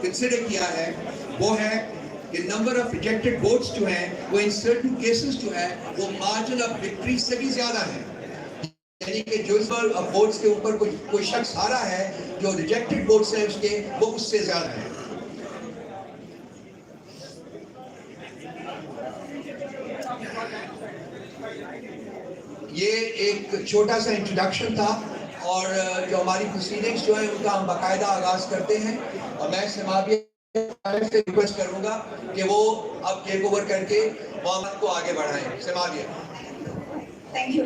Consider किया है वो है कि नंबर ऑफ रिजेक्टेड वोट्स जो हैं वो इन सर्टेन केसेस जो है वो मार्जिन ऑफ विक्ट्री से भी ज्यादा है, यानी कि जो इस वोट्स के ऊपर कोई शख्स आ रहा है, जो रिजेक्टेड वोट्स हैं उसके वो उससे ज्यादा है। ये एक छोटा सा इंट्रोडक्शन था और जो हमारी प्रोसीडिंग्स जो है उनका हम बाकायदा आगाज करते हैं और मैं समाबिया से रिक्वेस्ट करूंगा कि वो अब टेक ओवर करके मामले को आगे बढ़ाएं। समाबिया। Thank you.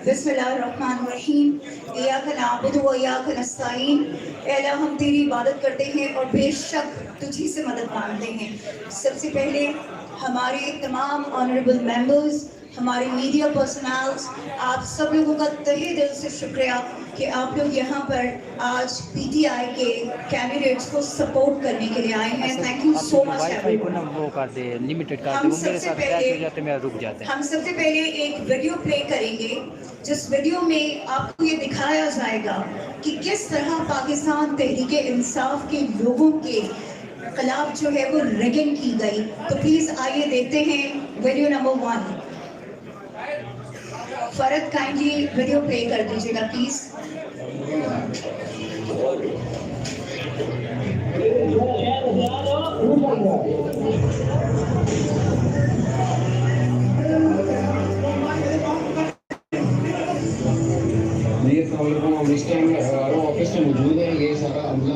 बिस्मिल्लाहिर्रहमानिर्रहीम। इय्याका नअबुदु व इय्याका नस्तईन। ऐ अल्लाह, हम तेरी इबादत करते हैं और बेशक तुझी से मदद मांगते हैं। सबसे पहले हमारे तमाम ऑनरेबल मेंबर्स, हमारे मीडिया पर्सनल्स, आप सब लोगों का तहे दिल से शुक्रिया कि आप लोग यहाँ पर आज पीटीआई के कैंडिडेट्स को सपोर्ट करने के लिए आए हैं। Thank you so much. हम सबसे पहले एक वीडियो प्ले करेंगे जिस वीडियो में आपको ये दिखाया जाएगा कि किस तरह पाकिस्तान तहरीक इंसाफ के लोगों के खिलाफ जो है वो रिगिंग की गई। तो प्लीज आइए देखते हैं video number 1। Farad kindly video play कर दीजिएगा प्लीज। हम इस टाइम ऑफिस में मौजूद है। ये सारा अमला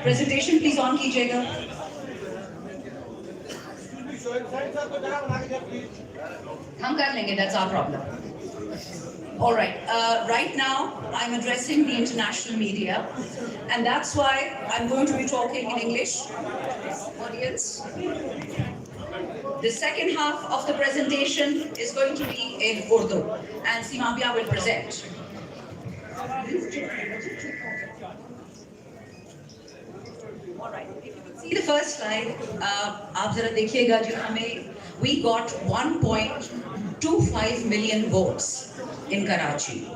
प्रेजेंटेशन प्लीज ऑन कीजिएगा। हम कर लेंगे, that's our problem. All right. Right now, I'm addressing the international media, and that's why I'm going to be talking in English. Audience. The second half of the presentation is going to be in Urdu, and Simabia will present. All right. If you could see the first slide, आप जरा देखिएगा जो हमें we got 1.25 million votes in Karachi,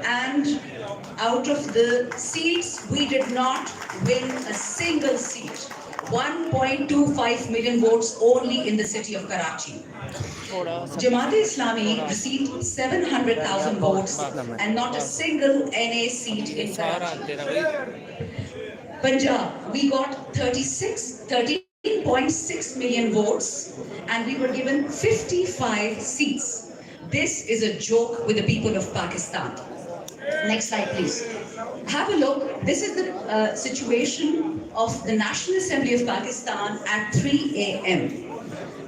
and out of the seats we did not win a single seat. 1.25 million votes only in the city of Karachi. Jamaat-e-Islami received 700,000 votes and not a single NA seat in Karachi. Punjab, we got 13.6 million votes and we were given 55 seats. This is a joke with the people of Pakistan. Next slide, please. Have a look. This is the situation of the National Assembly of Pakistan at 3 a.m.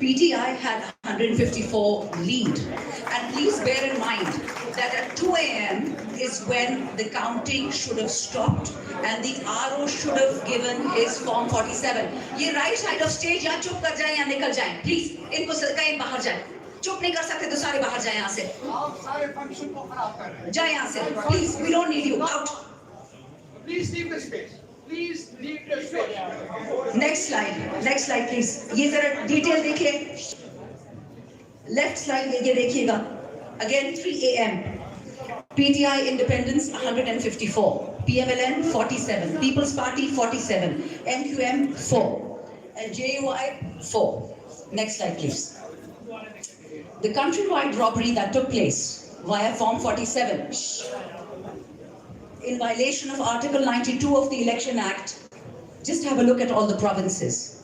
PTI had 154 lead. And please bear in mind that at 2 a.m. is when the counting should have stopped and the RO should have given his Form 47. ये right side of stage या चुप कर जाएं या निकल जाएं. Please, इनको कहीं बाहर जाएं. चुप नहीं कर सकते तो सारे बाहर जाएं यहाँ से. आप सारे फंक्शन को खराब कर रहे हैं. जाएं यहाँ से. Please, we don't need you. Out. Please leave the space. Please leave the space. Next slide please. ये जरा detail देखिए. Left slide ये देखिएगा. Again 3 a.m. PTI Independence 154, PMLN 47, People's Party 47, NQM 4, and JUI 4. Next slide please. The countrywide robbery that took place via Form 47 in violation of Article 92 of the Election Act. Just have a look at all the provinces.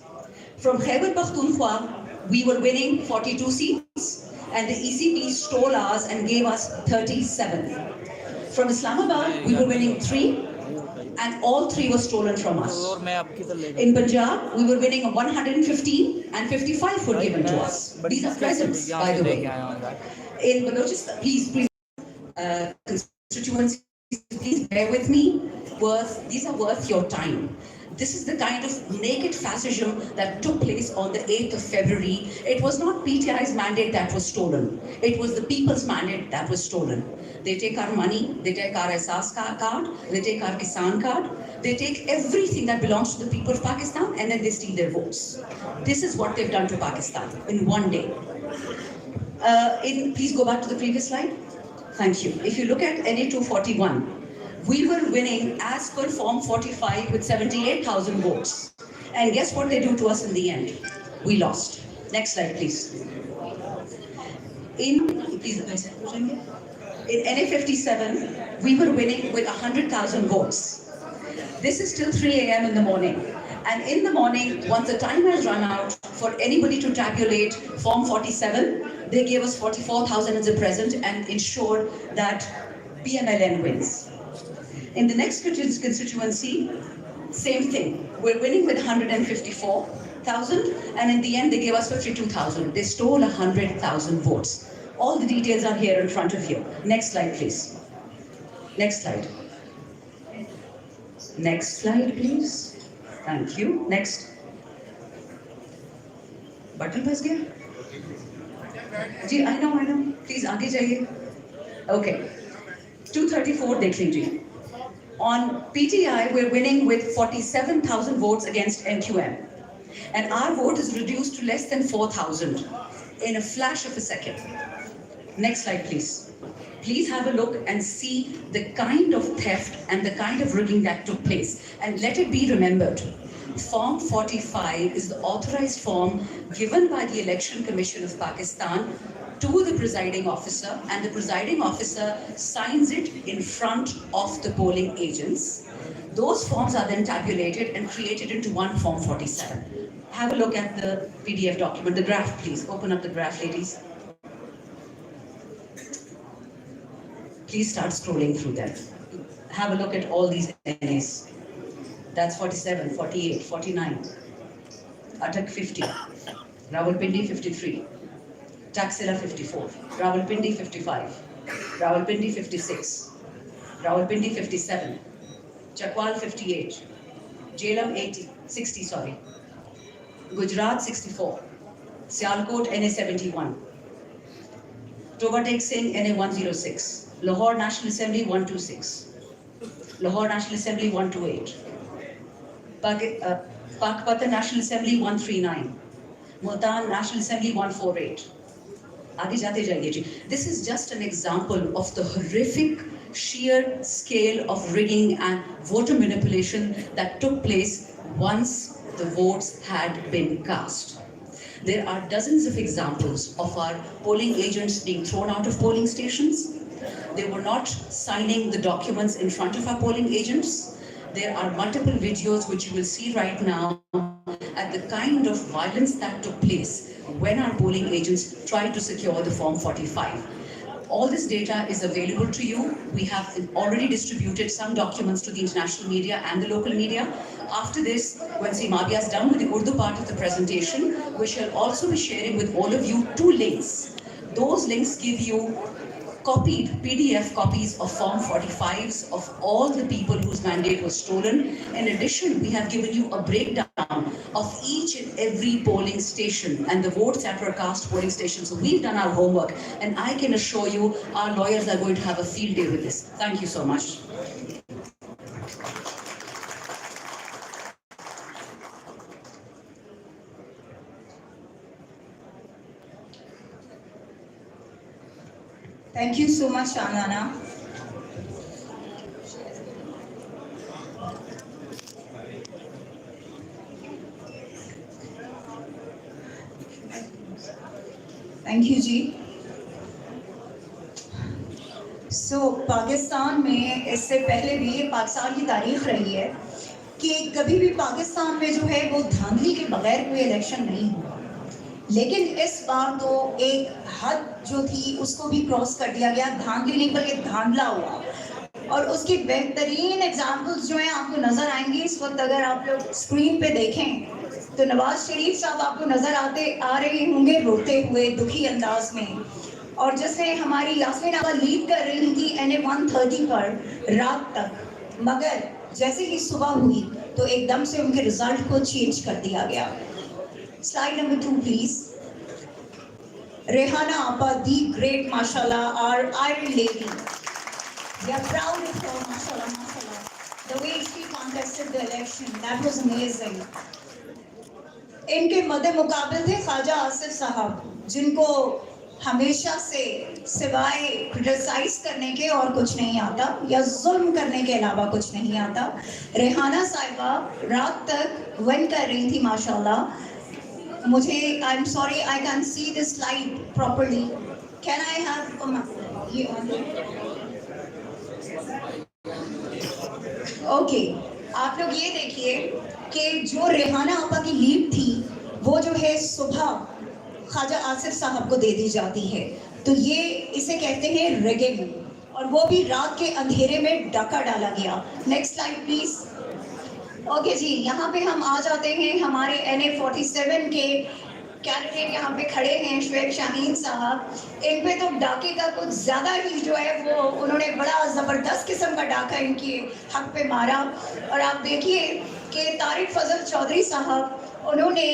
From Khyber Pakhtunkhwa, we were winning 42 seats, and the ECP stole ours and gave us 37. From Islamabad, we were winning 3, and all 3 were stolen from us. In Punjab, we were winning 115, and 55 were given to us. These are presents, by the way. In Balochistan, please, constituencies, please bear with me. These are worth your time. This is the kind of naked fascism that took place on the 8th of February. It was not PTI's mandate that was stolen. It was the people's mandate that was stolen. They take our money, they take our SSaN card, they take our Kisan card, they take everything that belongs to the people of Pakistan, and then they steal their votes. This is what they've done to Pakistan in one day. Please go back to the previous slide. Thank you. If you look at NA 241, we were winning as per Form 45 with 78,000 votes. And guess what they do to us in the end? We lost. Next slide, please. In NA 57, we were winning with 100,000 votes. This is till 3 a.m. in the morning. And in the morning, once the time has run out for anybody to tabulate Form 47, they gave us 44,000 as a present and ensured that PMLN wins. In the next constituency, same thing. We're winning with 154,000, and in the end, they gave us 52,000. They stole 100,000 votes. All the details are here in front of you. Next slide, please. Next slide. Next slide, please. Thank you. Next. Button press gaya? Ji, I know. Please, आगे जाइए. Okay. 234 देख लीजिए. On PTI, we're winning with 47,000 votes against NQM. And our vote is reduced to less than 4,000 in a flash of a second. Next slide, please. Please have a look and see the kind of theft and the kind of rigging that took place. And let it be remembered, Form 45 is the authorized form given by the Election Commission of Pakistan to the presiding officer, and the presiding officer signs it in front of the polling agents. Those forms are then tabulated and created into one Form 47. Have a look at the PDF document, the graph, please. Open up the graph, ladies. Please start scrolling through them. Have a look at all these NAs. That's 47, 48, 49. Atak 50. Rawalpindi 53. Taxila 54, Rawalpindi 55, Rawalpindi 56, Rawalpindi 57, Chakwal 58, Jhelum 60, Gujarat 64, Sialkot NA 71, Toba Tek Singh NA 106, Lahore National Assembly 126, Lahore National Assembly 128, Pakpatan National Assembly 139, Multan National Assembly 148. This is just an example of the horrific sheer scale of rigging and voter manipulation that took place once the votes had been cast. There are dozens of examples of our polling agents being thrown out of polling stations. They were not signing the documents in front of our polling agents. There are multiple videos which you will see right now at the kind of violence that took place when our polling agents tried to secure the Form 45. All this data is available to you. We have already distributed some documents to the international media and the local media. After this, when Mavia is done with the Urdu part of the presentation, we shall also be sharing with all of you 2 links. Those links give you copied PDF copies of Form 45s of all the people whose mandate was stolen. In addition, we have given you a breakdown of each and every polling station and the votes that were cast polling stations. So we've done our homework, and I can assure you our lawyers are going to have a field day with this. Thank you so much. Thank you so much, Shanana. Thank you, जी. पाकिस्तान में इससे पहले भी ये पाकिस्तान की तारीख रही है कि कभी भी पाकिस्तान में जो है वो धांधली के बगैर कोई इलेक्शन नहीं हुआ, लेकिन इस बार तो एक हद जो थी उसको भी क्रॉस कर दिया गया, धांधली नहीं बल्कि धांधला हुआ। और उसकी बेहतरीन एग्जाम्पल्स जो हैं आपको नजर आएंगी इस वक्त। अगर आप लोग स्क्रीन पे देखें तो नवाज शरीफ साहब आपको नजर आ रहे होंगे रोते हुए दुखी अंदाज में, और जैसे हमारी यास्मीन आपा लीड कर रही थी NA 130 पर रात तक, मगर जैसे ही सुबह हुई तो एकदम से उनके रिजल्ट को चेंज कर दिया गया। Slide number 2, please. Rehana Appa, the great, mashallah, our Iron Lady. We are proud of her, mashallah, mashallah. The way she contested the election, that was amazing. इनके मद्दे मुकाबिल थे ख्वाजा आसिफ साहब, जिनको हमेशा से सिवाय क्रिटिसाइज करने के और कुछ नहीं आता या जुल्म करने के अलावा कुछ नहीं आता। रेहाना साहिबा रात तक वन कर रही थी माशाल्लाह। मुझे I'm sorry I can't see this slide properly. Can I have ये ओके आप लोग ये देखिए कि जो रेहाना आपा की लीड थी वो जो है सुबह ख्वाजा आसिफ साहब को दे दी जाती है, तो ये इसे कहते हैं रेगिंग, और वो भी रात के अंधेरे में डाका डाला गया। Next slide please. ओके जी, यहाँ पे हम आ जाते हैं हमारे NA 47 के कैंडिडेट यहाँ पे खड़े हैं SyeD शाहीन साहब। इन पे तो डाके का कुछ ज़्यादा ही जो है वो उन्होंने बड़ा ज़बरदस्त किस्म का डाका इनके हक पे मारा। और आप देखिए कि तारिक फजल चौधरी साहब उन्होंने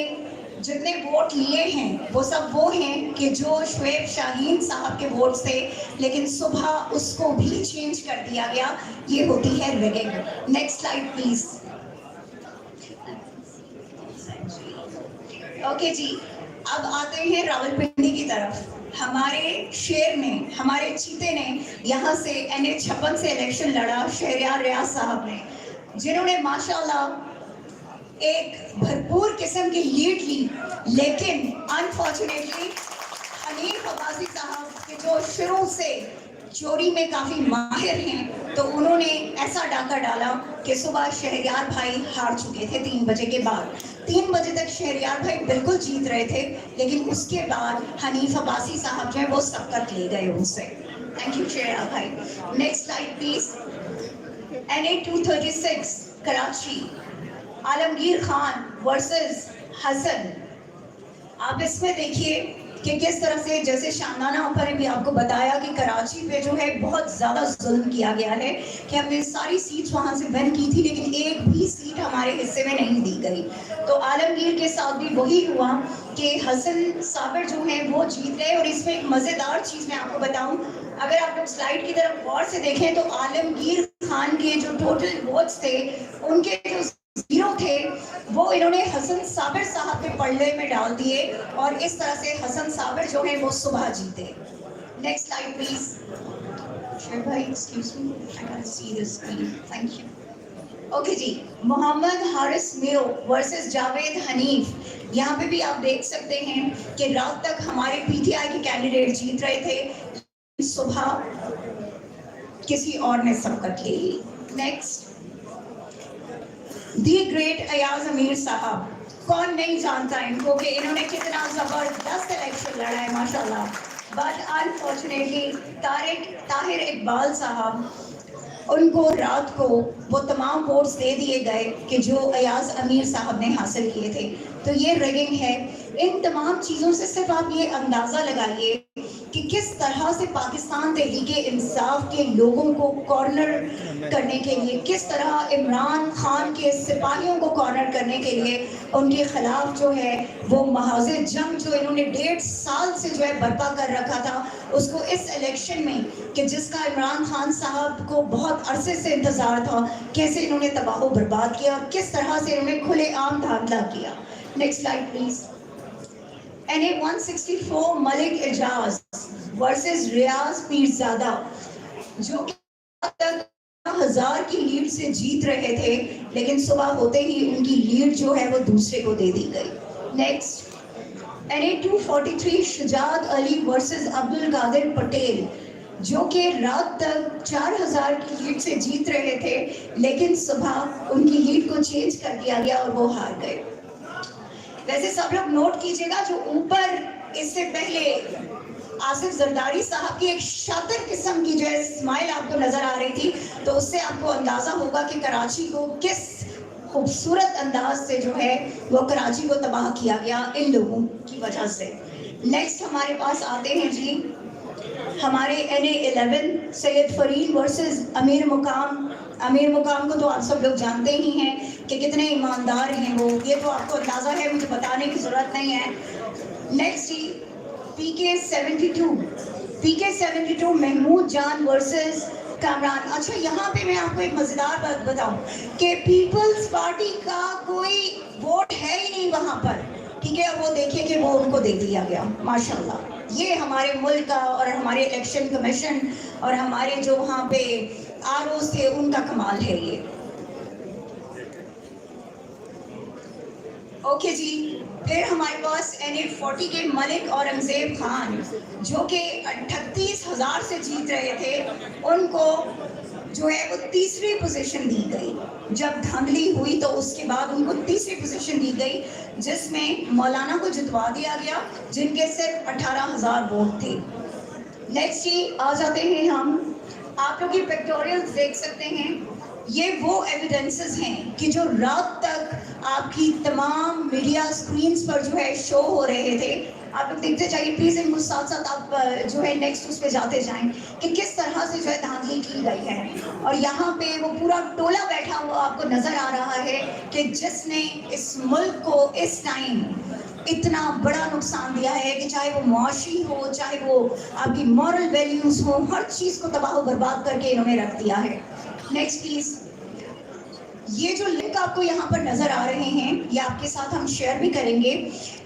जितने वोट लिए हैं वो सब वो हैं कि जो SyeD शाहीन साहब के वोट्स थे, लेकिन सुबह उसको भी चेंज कर दिया गया। ये होती है ragging. Next slide please. Okay जी, अब आते हैं रावलपिंडी की तरफ। हमारे शेर ने, हमारे चीते ने यहाँ से NA 56 से इलेक्शन लड़ा, शहरयार रियाज साहब ने, जिन्होंने माशाल्लाह एक भरपूर किस्म की लीड ली, लेकिन अनफॉर्चुनेटली हनीफ अब्बासी साहब के जो शुरू से चोरी में काफ़ी माहिर हैं, तो उन्होंने ऐसा डाका डाला कि सुबह शहरयार भाई हार चुके थे 3 बजे के बाद। 3 बजे तक शहरयार भाई बिल्कुल जीत रहे थे, लेकिन उसके बाद हनीफ अब्बासी साहब जो है वो सबकत ले गए उनसे। थैंक यू शहरयार भाई। Next slide please. NA 236 Karachi, Alamgir Khan versus Hasan. आप इसमें देखिए कि किस तरह से, जैसे शानदाना ऊपर ने भी आपको बताया कि कराची पे जो है बहुत ज़्यादा जुल्म किया गया है, कि हमने सारी सीट्स वहाँ से विन की थी, लेकिन एक भी सीट हमारे हिस्से में नहीं दी गई। तो आलमगीर के साथ भी वही हुआ कि हसन साबिर जो है वो जीत गए। और इसमें एक मज़ेदार चीज़ मैं आपको बताऊँ, अगर आप लोग स्लाइड की तरफ गौर से देखें तो आलमगीर खान के जो टोटल वोट्स थे उनके जो 0 थे वो इन्होंने हसन साबिर साहब के पल्ले में डाल दिए, और इस तरह से हसन साबिर जो है वो सुबह जीते। Next slide please. भाई excuse me, I can see this screen, thank you. Okay जी, मोहम्मद हारिस मियो वर्सेस जावेद हनीफ। यहाँ पे भी आप देख सकते हैं कि रात तक हमारे PTI के कैंडिडेट जीत रहे थे, सुबह किसी और ने सबकत ले ली। नेक्स्ट, दी ग्रेट अयाज अमीर साहब। कौन नहीं जानता इनको कि इन्होंने कितना जबरदस्त इलेक्शन लड़ा है माशाल्लाह। बट अनफॉर्चुनेटली ताहिर इकबाल साहब, उनको रात को वो तमाम वोट्स दे दिए गए कि जो अयाज अमीर साहब ने हासिल किए थे। तो ये रिगिंग है। इन तमाम चीज़ों से सिर्फ आप ये अंदाज़ा लगाइए कि किस तरह से पाकिस्तान तहरीक इंसाफ के लोगों को कॉर्नर करने के लिए, किस तरह इमरान खान के सिपाहियों को कॉर्नर करने के लिए उनके खिलाफ जो है वो महाज जंग जो इन्होंने 1.5 साल से जो है बर्पा कर रखा था, उसको इस इलेक्शन में कि जिसका इमरान खान साहब को बहुत अरसे से इंतजार था, कैसे इन्होंने तबाह बर्बाद किया और किस तरह से इन्होंने खुलेआम धांधला किया। Next slide please. NA 164 Malik Ejaz versus Riaz Pirzada, जो कि तक 1000 की लीड से जीत रहे थे, लेकिन सुबह होते ही उनकी लीड जो है वो दूसरे को दे दी गई। Next NA 243 Shujaat Ali versus Abdul Qadir Patel, जो कि रात तक 4000 की लीड से जीत रहे थे, लेकिन सुबह उनकी लीड को चेंज कर दिया गया और वो हार गए। वैसे सब लोग नोट कीजिएगा, जो ऊपर इससे पहले आसिफ जरदारी साहब की एक शातिर किस्म की जो है स्माइल आपको नजर आ रही थी, तो उससे आपको अंदाजा होगा कि कराची को किस खूबसूरत अंदाज से जो है वो कराची को तबाह किया गया इन लोगों की वजह से। नेक्स्ट हमारे पास आते हैं जी हमारे NA 11 सैयद फरीद वर्सेस अमीर मुकाम। अमीर मुकाम को तो आप सब लोग जानते ही हैं कि कितने ईमानदार हैं वो, ये तो आपको अंदाज़ा है, मुझे बताने की ज़रूरत नहीं है। नेक्स्ट जी PK 72 महमूद जान वर्सेस कामरान। अच्छा, यहाँ पे मैं आपको एक मज़ेदार बात बताऊँ कि पीपल्स पार्टी का कोई वोट है ही नहीं वहाँ पर, ठीक है। वो देखिए कि वो उनको दे दिया गया, माशाल्लाह। ये हमारे मुल्क का और हमारे इलेक्शन कमीशन और हमारे जो वहाँ पे ROs थे उनका कमाल है ये। ओके जी, फिर हमारे पास NA 40 के मलिक औरंगजेब खान, जो कि 38,000 से जीत रहे थे, उनको जो है वो तीसरी पोजीशन दी गई। जब धांधली हुई तो उसके बाद उनको तीसरी पोजीशन दी गई, जिसमें मौलाना को जितवा दिया गया, जिनके सिर्फ 18,000 वोट थे। नेक्स्ट जी आ जाते हैं हम, आप लोग ये पिक्टोरियल्स देख सकते हैं, ये वो एविडेंसेस हैं कि जो रात तक आपकी तमाम मीडिया स्क्रीन्स पर जो है शो हो रहे थे। आप लोग देखते जाइए प्लीज, इनको साथ साथ आप जो है नेक्स्ट उस पे जाते जाएं कि किस तरह से जो है धांधली की गई है। और यहाँ पे वो पूरा टोला बैठा हुआ आपको नजर आ रहा है कि जिसने इस मुल्क को इस टाइम इतना बड़ा नुकसान दिया है कि चाहे वो मुआशी हो, चाहे वो आपकी मॉरल वैल्यूज हो, हर चीज को तबाह बर्बाद करके इन्होंने रख दिया है। Next please. ये जो लिंक आपको यहाँ पर नजर आ रहे हैं, ये आपके साथ हम शेयर भी करेंगे।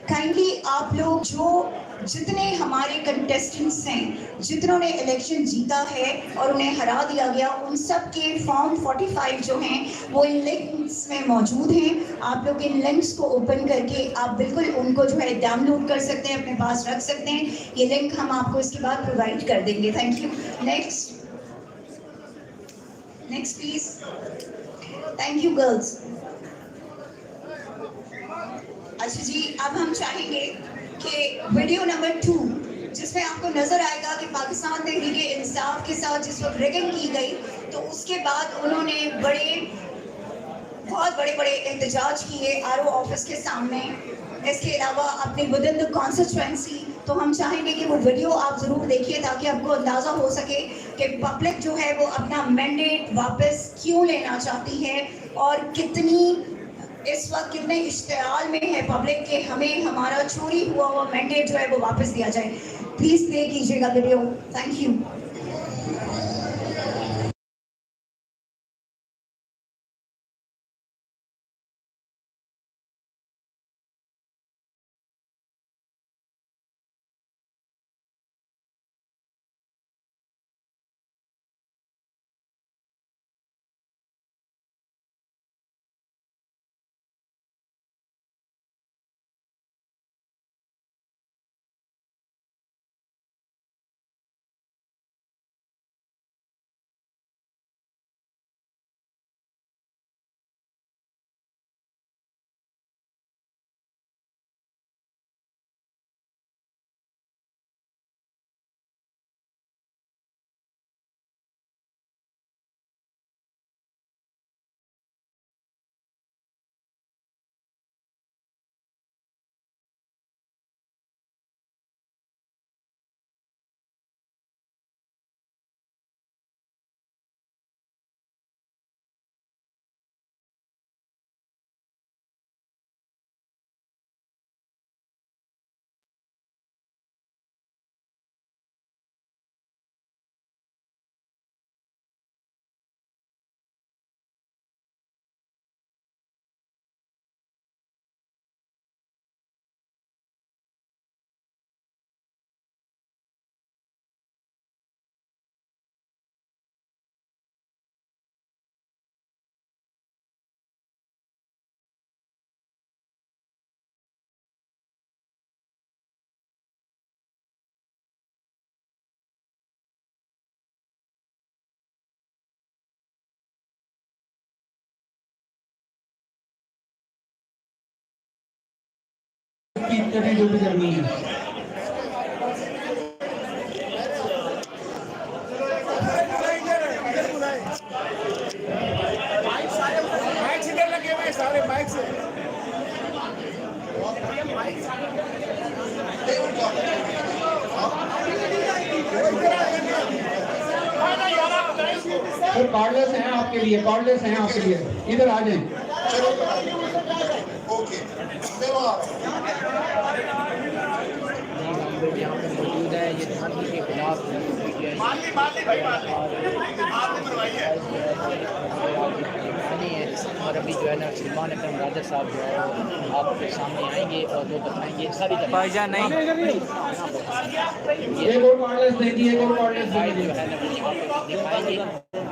काइंडली आप लोग जो जितने हमारे कंटेस्टेंट्स हैं, जितनों ने इलेक्शन जीता है और उन्हें हरा दिया गया, उन सब के फॉर्म 45 जो हैं वो इन लिंक्स में मौजूद हैं। आप लोग इन लिंक्स को ओपन करके आप बिल्कुल उनको जो है डाउनलोड कर सकते हैं, अपने पास रख सकते हैं। ये लिंक हम आपको इसके बाद प्रोवाइड कर देंगे। Thank you. Next please. Thank you girls. अच्छा जी, अब हम चाहेंगे कि वीडियो नंबर 2, जिसमें आपको नजर आएगा कि पाकिस्तान तहरीक इंसाफ के साथ जिस वक्त रिगिंग की गई, तो उसके बाद उन्होंने बहुत बड़े एहतजाज किए RO ऑफिस के सामने। इसके अलावा अपने विद इन द कॉन्स्टिट्यूएंसी। तो हम चाहेंगे कि वो वीडियो आप ज़रूर देखिए ताकि आपको अंदाज़ा हो सके कि पब्लिक जो है वो अपना मैंडेट वापस क्यों लेना चाहती है और कितनी इस वक्त कितने इश्तियाल में है पब्लिक के हमें हमारा चोरी हुआ मैंडेट जो है वो वापस दिया जाए। प्लीज़ प्ले कीजिएगा वीडियो। Thank you. कटी जो भी करनी है। सारे माइक से सर कॉर्डलेस हैं आपके लिए, कॉर्डलेस हैं आपके लिए, इधर आ जाएं। ओके चलो यहाँ पे मौजूद है, ये धांधली के खिलाफ और अभी जो है ना सलमान अकरम राजा साहब जो है आपके सामने आएंगे और वो बताएंगे सारी भाईजान नहीं एक और कॉर्डलेस दे दिए, एक और कॉर्डलेस दे दिए जो है ना वो यहाँ पे दिखाएंगे,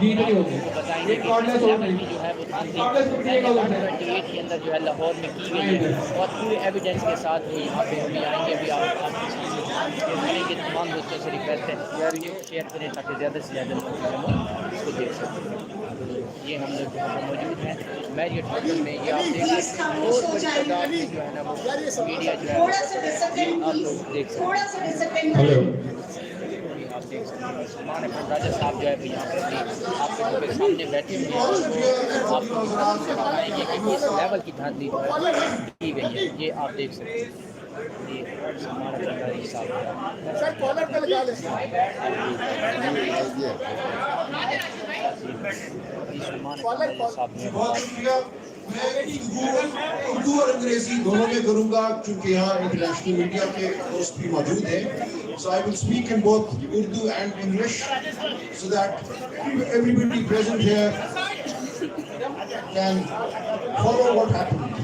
जी नहीं हो गए, बताएंगे एक कि कॉर्डलेस और नहीं, जो है वो कॉर्डलेस को दिएगा उधर। 28 के अंदर जो है लाहौर में की गई है और पूरे एविडेंस के साथ वो यहाँ पे अभी आएंगे, अभी आपके सामने कि तमाम दोस्तों से रिक्वेस्ट है यार ये शेयर करें ताकि ज़्यादा से ज़्यादा लोग जो है वो इसको देख सकें। ये हम लोग यहाँ पर मौजूद हैं मैरियट होटल में, ये आप देख सकते हैं बहुत बड़ी तादाद में जो है ना वो मीडिया जो है थोड़ा सा डिसिप्लिन आप लोग देख सकते थोड़ा सा डिसिप्लिन हेलो हैं, आप देख सकते हैं सलमान अकरम राजा साहब जो है अभी यहाँ पर आपके सामने बैठे हुए हैं, आपको बताएंगे कि किस लेवल की धांधली जो है की गई है, ये आप देख सकते हैं। ये सलमान अकरम राजा साहब सर कॉलर पे लगा ले बहुत शुक्रिया। मैं उर्दू और अंग्रेजी दोनों में करूंगा क्योंकि यहाँ इंटरनेशनल मीडिया के दोस्त भी मौजूद हैं, so I will speak in both Urdu and English so that everybody present here can follow what happened.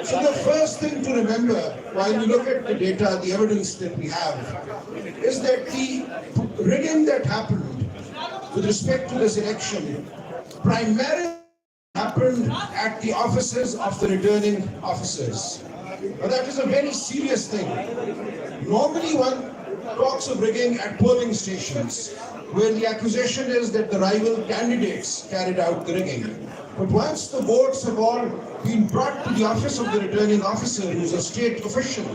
So the first thing to remember while we look at the data, the evidence that we have, is that the rigging that happened with respect to this election primarily happened at the offices of the returning officers. Now that is a very serious thing. Normally one talks of rigging at polling stations where the accusation is that the rival candidates carried out the rigging. But once the votes have all been brought to the office of the returning officer, who is a state official,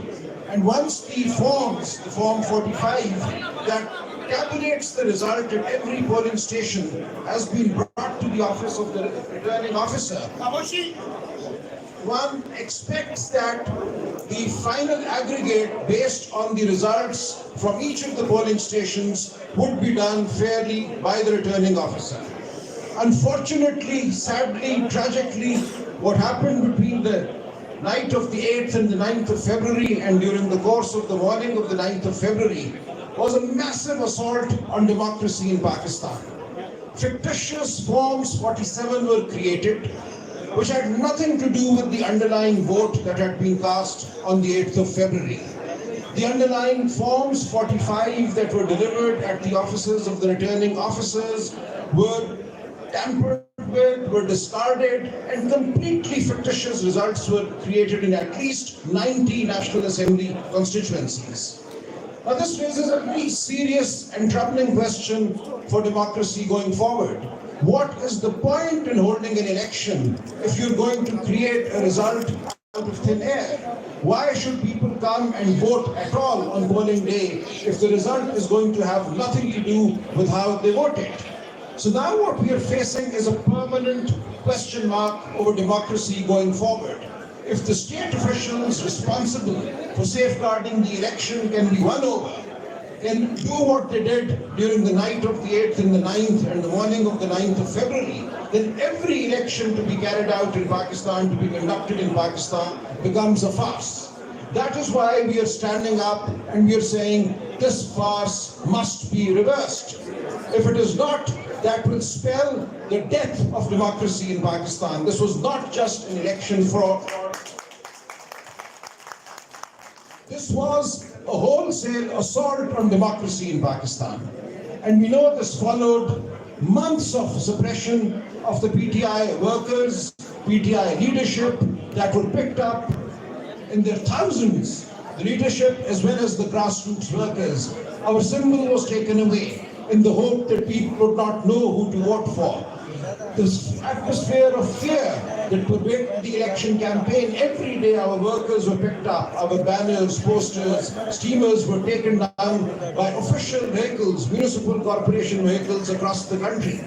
and once the forms, the Form 45, that tabulates the result at every polling station has been brought to the office of the returning officer, one expects that the final aggregate based on the results from each of the polling stations would be done fairly by the returning officer. Unfortunately, sadly, tragically, what happened between the night of the 8th and the 9th of February and during the course of the morning of the 9th of February was a massive assault on democracy in Pakistan. Fictitious Forms 47 were created, which had nothing to do with the underlying vote that had been cast on the 8th of February. The underlying Forms 45 that were delivered at the offices of the returning officers were tampered with, were discarded, and completely fictitious results were created in at least 90 National Assembly constituencies. Now this raises a very serious and troubling question for democracy going forward. What is the point in holding an election if you're going to create a result out of thin air? Why should people come and vote at all on polling day if the result is going to have nothing to do with how they voted? So now what we are facing is a permanent question mark over democracy going forward. If the state officials responsible for safeguarding the election can be won over, can do what they did during the night of the 8th and the 9th and the morning of the 9th of February, then every election to be carried out in Pakistan, to be conducted in Pakistan, becomes a farce. That is why we are standing up and we are saying this farce must be reversed. If it is not, that will spell the death of democracy in Pakistan. This was not just an election fraud. This was a wholesale assault on democracy in Pakistan. And we know this followed months of suppression of the PTI workers, PTI leadership that were picked up in their thousands, the leadership as well as the grassroots workers. Our symbol was taken away in the hope that people would not know who to vote for. This atmosphere of fear that pervaded the election campaign. Every day our workers were picked up, our banners, posters, steamers were taken down by official vehicles, municipal corporation vehicles across the country.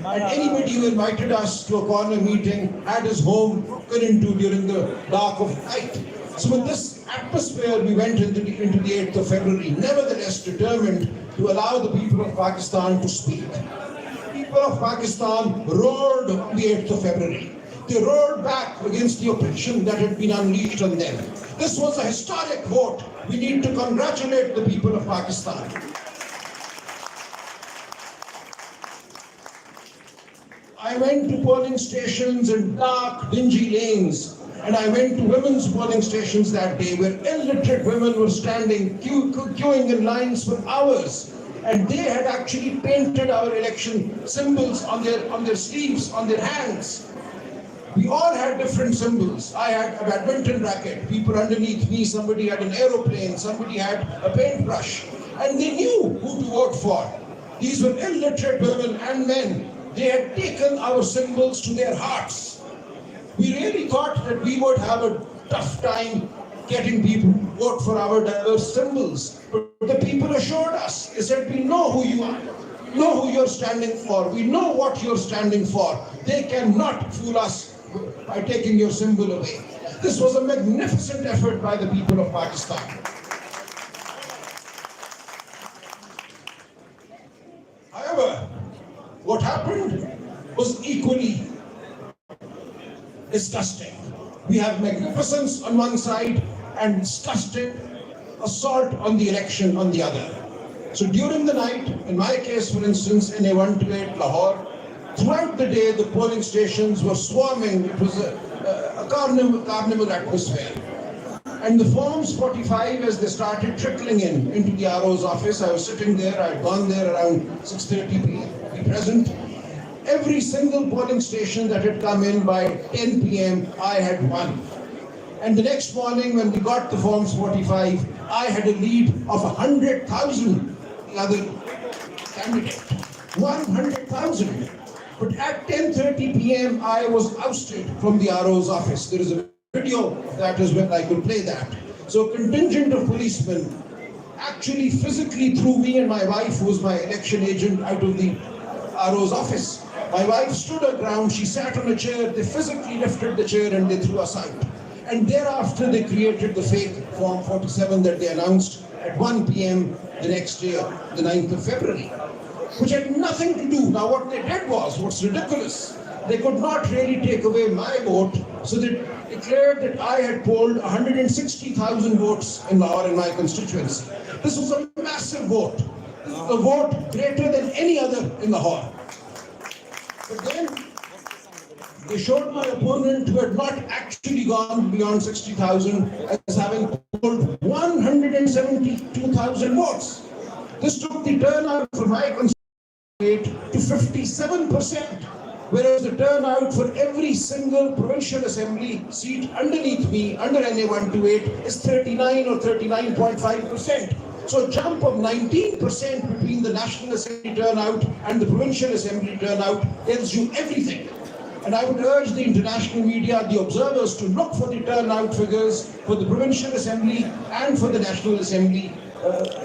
And anybody who invited us to a corner meeting had his home broken into during the dark of night. So with this atmosphere, we went into the 8th of February, nevertheless determined to allow the people of Pakistan to speak. The people of Pakistan roared on the 8th of February. They roared back against the oppression that had been unleashed on them. This was a historic vote. We need to congratulate the people of Pakistan. I went to polling stations in dark, dingy lanes, and I went to women's polling stations that day where illiterate women were standing, queuing in lines for hours. And they had actually painted our election symbols on their sleeves, on their hands. We all had different symbols. I had a badminton racket, people underneath me, somebody had an aeroplane, somebody had a paintbrush. And they knew who to vote for. These were illiterate women and men. They had taken our symbols to their hearts. We really thought that we would have a tough time getting people to vote for our diverse symbols. But the people assured us, they said, we know who you are, we know who you're standing for, we know what you're standing for. They cannot fool us by taking your symbol away. This was a magnificent effort by the people of Pakistan. However, what happened was equally disgusting. We have magnificence on one side and disgusting assault on the election on the other. So during the night, in my case, for instance, in A128 Lahore, throughout the day, the polling stations were swarming. It was a carnival atmosphere. And the Forms 45, as they started trickling into the RO's office, I was sitting there, I had gone there around 6:30 p.m. to be present. Every single polling station that had come in by 10 p.m., I had won. And the next morning, when we got the Forms 45, I had a lead of 100,000, the other candidate. 100,000. But at 10:30 p.m., I was ousted from the RO's office. There is a video of that as well, I could play that. So a contingent of policemen actually physically threw me and my wife, who was my election agent, out of the RO's office. My wife stood her ground, she sat on a chair, they physically lifted the chair and they threw us out. And thereafter they created the fake Form 47 that they announced at 1 p.m. the next day, the 9th of February, which had nothing to do. Now what they did was, what's ridiculous, they could not really take away my vote, so they declared that I had polled 160,000 votes in Lahore in my constituency. This was a massive vote. This was a vote greater than any other in Lahore. But then they showed my opponent, who had not actually gone beyond 60,000, as having polled 172,000 votes. This took the turnout for my constituency to 57%, whereas the turnout for every single provincial assembly seat underneath me, under NA128, is 39 or 39.5%. So a jump of 19% between the National Assembly turnout and the Provincial Assembly turnout tells you everything. And I would urge the international media, the observers, to look for the turnout figures for the Provincial Assembly and for the National Assembly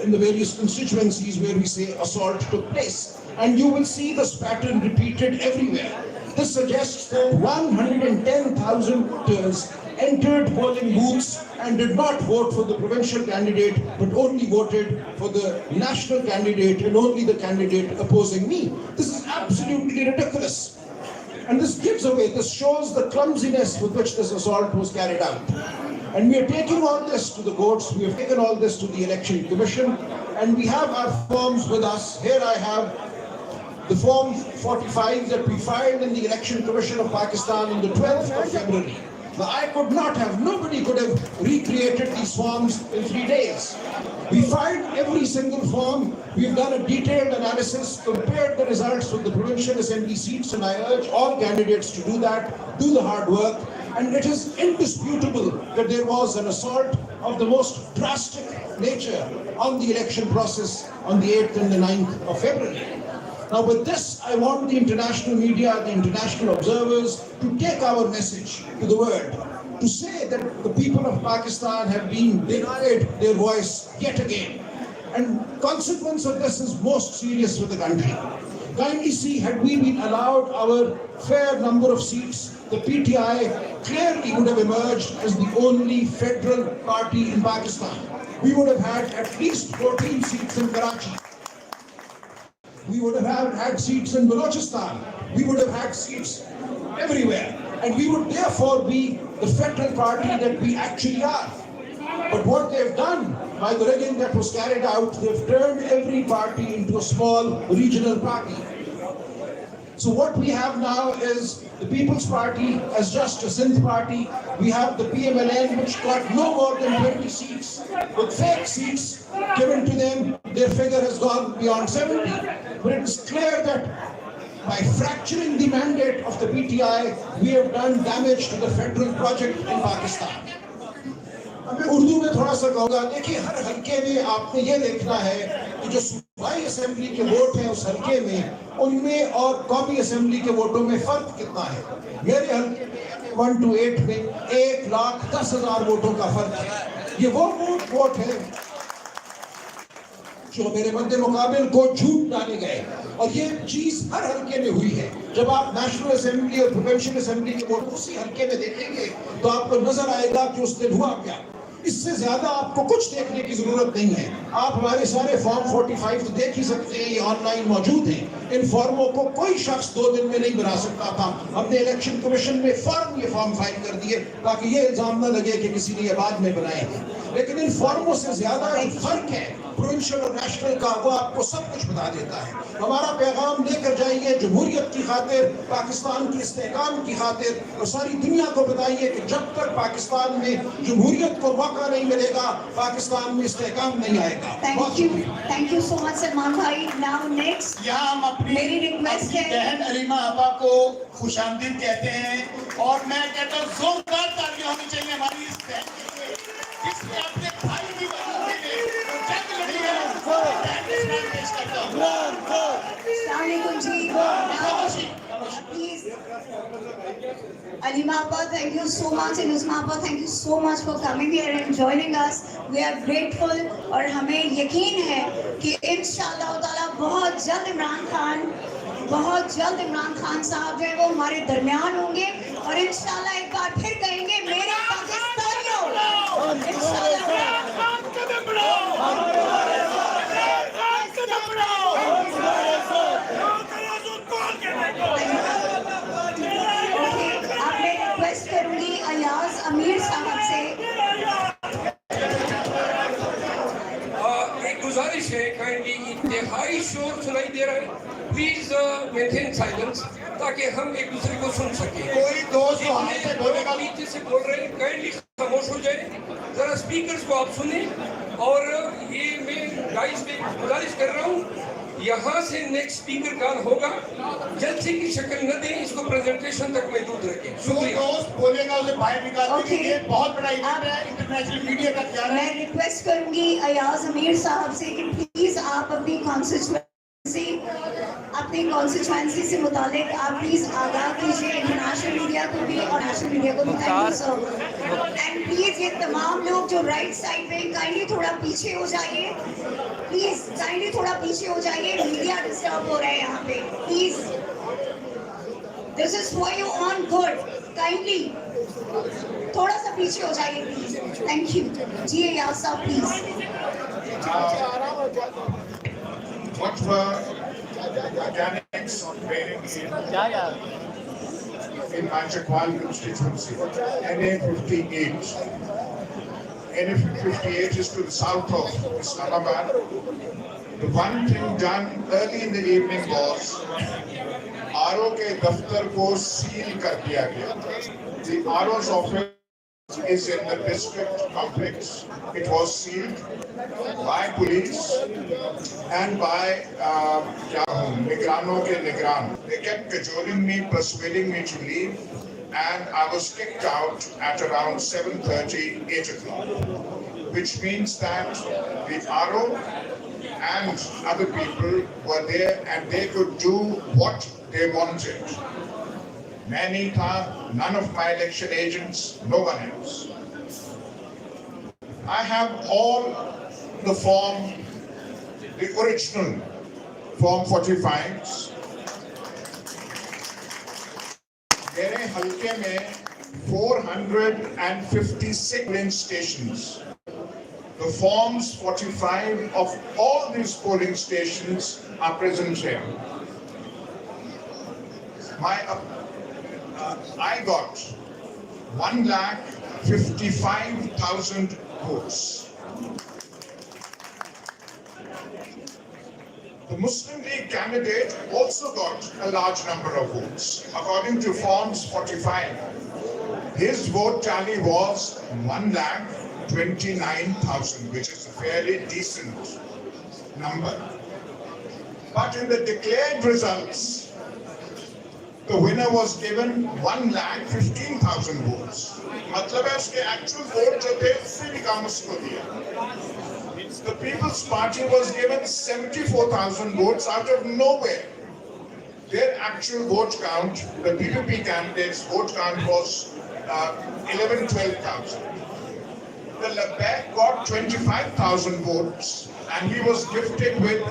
in the various constituencies where we say assault took place. And you will see this pattern repeated everywhere. This suggests that 110,000 voters entered polling booths and did not vote for the provincial candidate, but only voted for the national candidate and only the candidate opposing me. This is absolutely ridiculous. And this shows the clumsiness with which this assault was carried out. And we are taking all this to the courts, we have taken all this to the Election Commission, and we have our forms with us. Here I have the Form 45 that we filed in the Election Commission of Pakistan on the 12th of February. Now, nobody could have recreated these forms in 3 days. We filed every single form, we've done a detailed analysis, compared the results of the provincial assembly seats, and I urge all candidates to do that, do the hard work, and it is indisputable that there was an assault of the most drastic nature on the election process on the 8th and the 9th of February. Now with this, I want the international media, the international observers to take our message to the world, to say that the people of Pakistan have been denied their voice yet again. And consequence of this is most serious for the country. Kindly see, had we been allowed our fair number of seats, the PTI clearly would have emerged as the only federal party in Pakistan. We would have had at least 14 seats in Karachi. We would have had seats in Balochistan. We would have had seats everywhere. And we would therefore be the federal party that we actually are. But what they've done by the rigging that was carried out, they've turned every party into a small regional party. So what we have now is the People's Party as just a Sindh party. We have the PMLN, which got no more than 20 seats. With fake seats given to them, their figure has gone beyond 70. But it is clear that by fracturing the mandate of the PTI, we have done damage to the federal project in Pakistan. मैं उर्दू में थोड़ा सा कहूँगा, देखिए हर हल्के में आपने ये देखना है कि जो सूबाई असेंबली के वोट हैं उस हल्के में, उनमें और कौमी असेंबली के वोटों में फर्क कितना है। मेरे हल्के में 1 to 8 में 1,10,000 वोटों का फर्क है। ये वो वोट है जो मेरे मध्य मुकाबिल को झूठ डाले गए, और ये चीज हर हल्के में हुई है। जब आप नेशनल असेंबली और प्रोविंशियल असेंबली के वोट उसी हल्के में देखेंगे तो आपको नजर आएगा कि उस दिन हुआ क्या। इससे ज्यादा आपको कुछ देखने की जरूरत नहीं है। आप हमारे सारे फॉर्म 45 तो देख ही सकते हैं, ये ऑनलाइन मौजूद हैं। इन फॉर्मों को कोई शख्स 2 दिन में नहीं बना सकता था। हमने इलेक्शन कमीशन में फौरन ये फॉर्म फाइल कर दिए ताकि ये इल्जाम न लगे कि किसी ने ये बाद में बनाए हैं। लेकिन इन फॉर्मों से ज्यादा एक फर्क है प्रोविंशियल और नेशनल का, वो आपको सब कुछ बता देता है। हमारा पैगाम लेकर जाइए जमहूरियत की खातिर, पाकिस्तान की इस्तेहकाम की खातिर, और सारी दुनिया को बताइए कि जब तक पाकिस्तान में जमहूरियत को मौका नहीं मिलेगा, पाकिस्तान में इस्तेहकाम नहीं आएगा। Thank you so much Salman भाई। नाउ नेक्स्ट यहाँ हम मेरी रिक्वेस्ट है, बहन अलीमा आपा को खुशामदीद कहते हैं, और मैं कहता हूँ जोरदार तालियां होनी चाहिए हमारी इस बहन के लिए, जिसने अपने भाई की बहन के लिए जंग लड़ी है। पेश करता हूँ। अस्सलामुअलैकुम जी, please Alima Appa, thank you so much, and Usma Appa, thank you so much for coming here and joining us. We are grateful, और हमें यकीन है कि इंशाअल्लाह ताला बहुत जल्द इमरान खान साहब जो है वो हमारे दरमियान होंगे, और इंशाअल्लाह एक बार फिर कहेंगे मेरे पाकिस्तानियों, इंशाअल्लाह। करूंगी अयाज अमीर साहब से। एक गुजारिश है, काइंडली इंतहाई शोर सुनाई दे रहा है, प्लीज मेंटेन साइलेंस ताकि हम एक दूसरे को सुन सके। कोई दोस्त नीचे से बोल रहे हैं, काइंडली खामोश हो जाए, जरा स्पीकर्स को आप सुने। और ये मैं गाइस पे गुजारिश कर रहा हूँ, यहाँ से नेक्स्ट स्पीकर कॉल होगा, जलसे की शक्ल न दें, इसको प्रेजेंटेशन तक महदूद रखें। शुक्रिया। दोस्त बोलेगा उसे बाहर निकाल दीजिए। बहुत बड़ा इवेंट है, इंटरनेशनल मीडिया का ख्याल है। मैं रिक्वेस्ट करूंगी अयाज अमीर साहब से कि प्लीज आप अपनी कॉन्स्टिट्यूएंसी से मुतालिक आप प्लीज आगाह कीजिए इंटरनेशनल मीडिया को भी और नेशनल मीडिया को भी। Thank you sir. And please ये तमाम लोग जो राइट साइड में, काइंडली थोड़ा पीछे हो जाइए, प्लीज काइंडली थोड़ा पीछे हो जाइए, मीडिया डिस्टर्ब हो रहा है यहाँ पे। Please, this is for you on good, kindly थोड़ा सा पीछे हो जाइए प्लीज। थैंक यू जी। अयाज साहब please. What were mechanics bearing in my Chakwal constituency? NA58. NA58 is to the south of Islamabad. The one thing done early in the evening was RO के दफ्तर को seal कर दिया गया। The RO's office is in the district complex. It was sealed by police and by Nigrano ke Nigran. They kept cajoling me, persuading me to leave, and I was kicked out at around 7:30, 8 o'clock. Which means that the RO and other people were there and they could do what they wanted. Many times, none of my election agents, no one else. I have all the form, the original Form 45s. मेरे हल्के में 456 polling stations. The Forms 45 of all these polling stations are present here. I got 1,55,000 votes. The Muslim League candidate also got a large number of votes. According to Forms 45, his vote tally was 1,29,000, which is a fairly decent number. But in the declared results, the winner was given 1,15,000 votes. मतलब है उसके actual vote जो थे उससे भी कम उसको दिया. The People's Party was given 74,000 votes out of nowhere. Their actual vote count, the PPP candidates' vote count was 12,000. The Labbaik got 25,000 votes and he was gifted with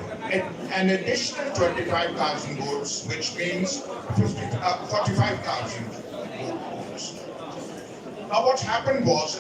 an additional 25,000 votes, which means 45,000 votes. Now what happened was,